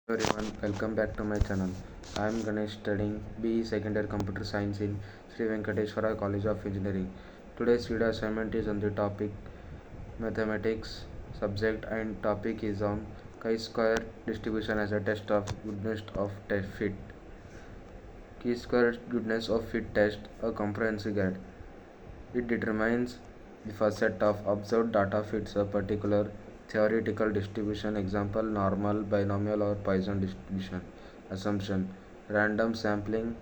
Everyone, welcome back to my channel. I am Ganesh studying BE Second Year Computer Science in Sri Venkateswara College of Engineering. Today's video assignment is on the topic mathematics subject and topic is on chi-square distribution as a test of goodness of fit. Chi-square goodness of fit test, a comprehensive guide. It determines the first set of observed data fits a particular theoretical distribution, example normal, binomial or Poisson distribution. Assumption: random sampling,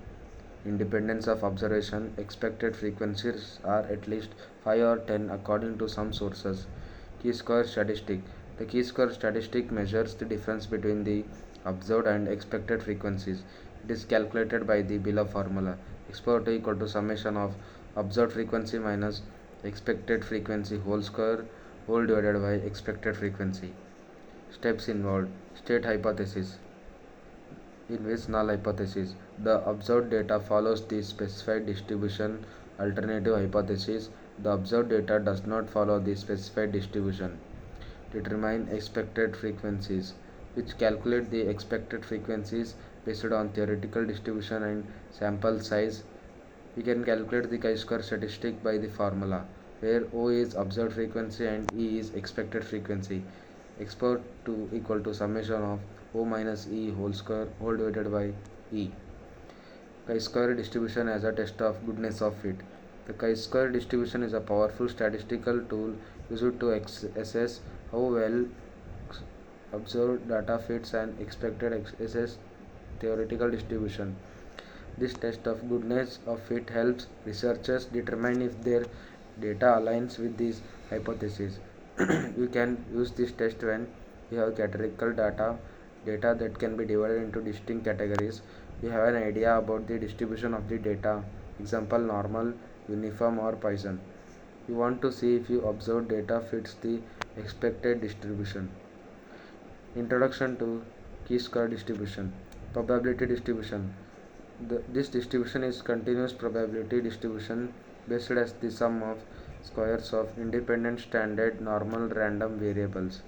independence of observation, expected frequencies are at least 5 or 10 according to some sources. Chi-square statistic: the chi-square statistic measures the difference between the observed and expected frequencies. It is calculated by the below formula: exponent equal to summation of observed frequency minus expected frequency whole square whole divided by expected frequency. Steps involved: state hypothesis, in which null hypothesis. The observed data follows the specified distribution. Alternative hypothesis: the observed data does not follow the specified distribution. Determine expected frequencies, which calculate the expected frequencies based on theoretical distribution and sample size. We can calculate the chi-square statistic by the formula, where O is observed frequency and E is expected frequency. Export to equal to summation of O minus E whole square whole divided by E. Chi-square distribution as a test of goodness of fit. The chi-square distribution is a powerful statistical tool used to assess how well observed data fits and expected assess theoretical distribution. This test of goodness of fit helps researchers determine if their data aligns with these hypotheses. You can use this test when you have categorical data that can be divided into distinct categories. You have an idea about the distribution of the data, example normal, uniform or Poisson. You want to see if your observed data fits the expected distribution. Introduction to chi-square distribution. Probability distribution. This distribution is continuous probability distribution based as the sum of squares of independent standard normal random variables.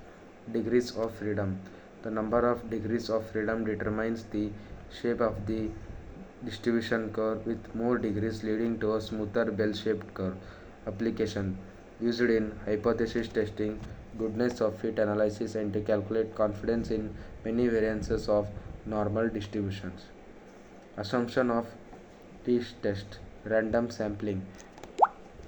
Degrees of freedom. The number of degrees of freedom determines the shape of the distribution curve, with more degrees leading to a smoother bell-shaped curve. Application: used in hypothesis testing, goodness of fit analysis, and to calculate confidence in many variances of normal distributions. Assumption of this test: random sampling.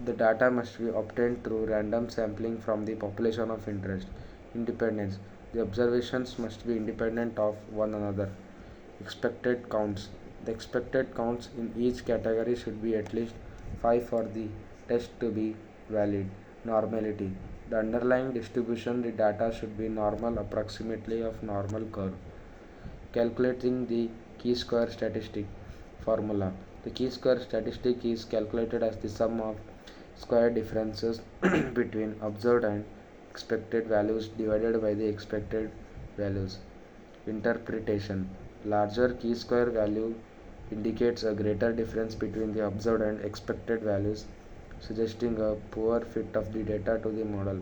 The data must be obtained through random sampling from the population of interest. Independence: the observations must be independent of one another. Expected counts: the expected counts in each category should be at least 5 for the test to be valid. Normality: the underlying distribution the data should be normal approximately of normal curve. Calculating the chi-square statistic. Formula: the chi-square statistic is calculated as the sum of square differences between observed and expected values divided by the expected values. Interpretation: larger chi-square value indicates a greater difference between the observed and expected values, suggesting a poor fit of the data to the model.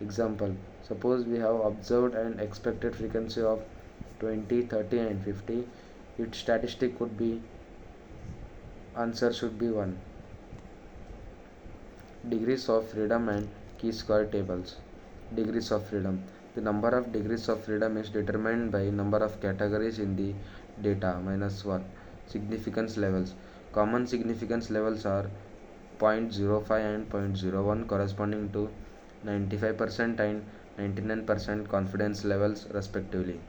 Example: suppose we have observed an expected frequency of 20, 30 and 50. Its statistic could be answer should be 1. Degrees of freedom and chi-square tables. Degrees of freedom. The number of degrees of freedom is determined by number of categories in the data minus 1. Significance levels. Common significance levels are 0.05 and 0.01, corresponding to 95% and 99% confidence levels respectively.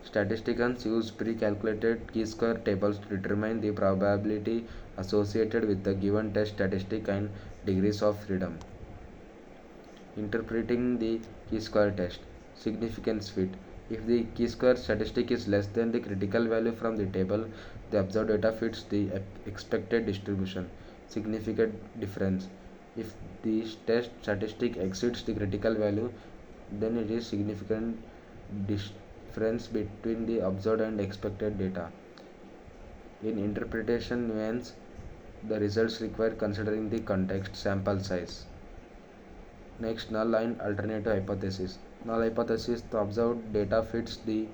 Statisticians use pre-calculated chi-square tables to determine the probability associated with the given test statistic and degrees of freedom. Interpreting the chi-square test. Significance fit. If the chi-square statistic is less than the critical value from the table, the observed data fits the expected distribution. Significant difference. If the test statistic exceeds the critical value, then it is significant difference between the observed and expected data. In interpretation nuance, the results require considering the context, sample size. Next, null and alternative hypothesis. Null hypothesis: the observed data fits the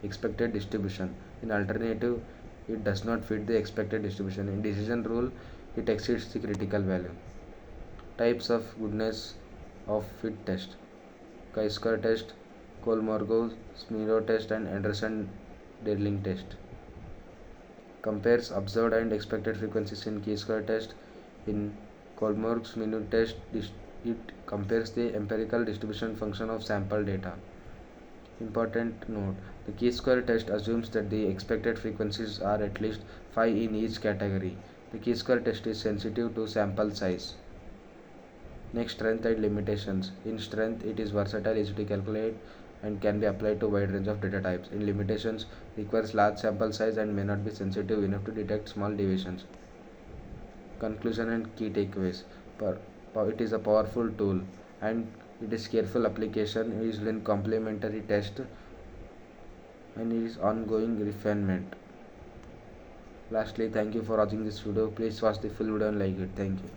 expected distribution. In alternative, it does not fit the expected distribution. In decision rule, it exceeds the critical value. Types of goodness of fit test: Kaiser test, Kolmogorov Smirnov test, and Anderson-Darling test. Compares observed and expected frequencies in Kaiser test. In Kolmogorov Smirnov test, it compares the empirical distribution function of sample data. Important note: the chi-square test assumes that the expected frequencies are at least 5 in each category. The chi-square test is sensitive to sample size. Next, strength and limitations. In strength, it is versatile, easy to calculate, and can be applied to a wide range of data types. In limitations, requires large sample size and may not be sensitive enough to detect small deviations. Conclusion and key takeaways. It is a powerful tool, and it is careful application is in complementary test, and it is ongoing refinement. Lastly, thank you for watching this video. Please watch the full video and like it. Thank you.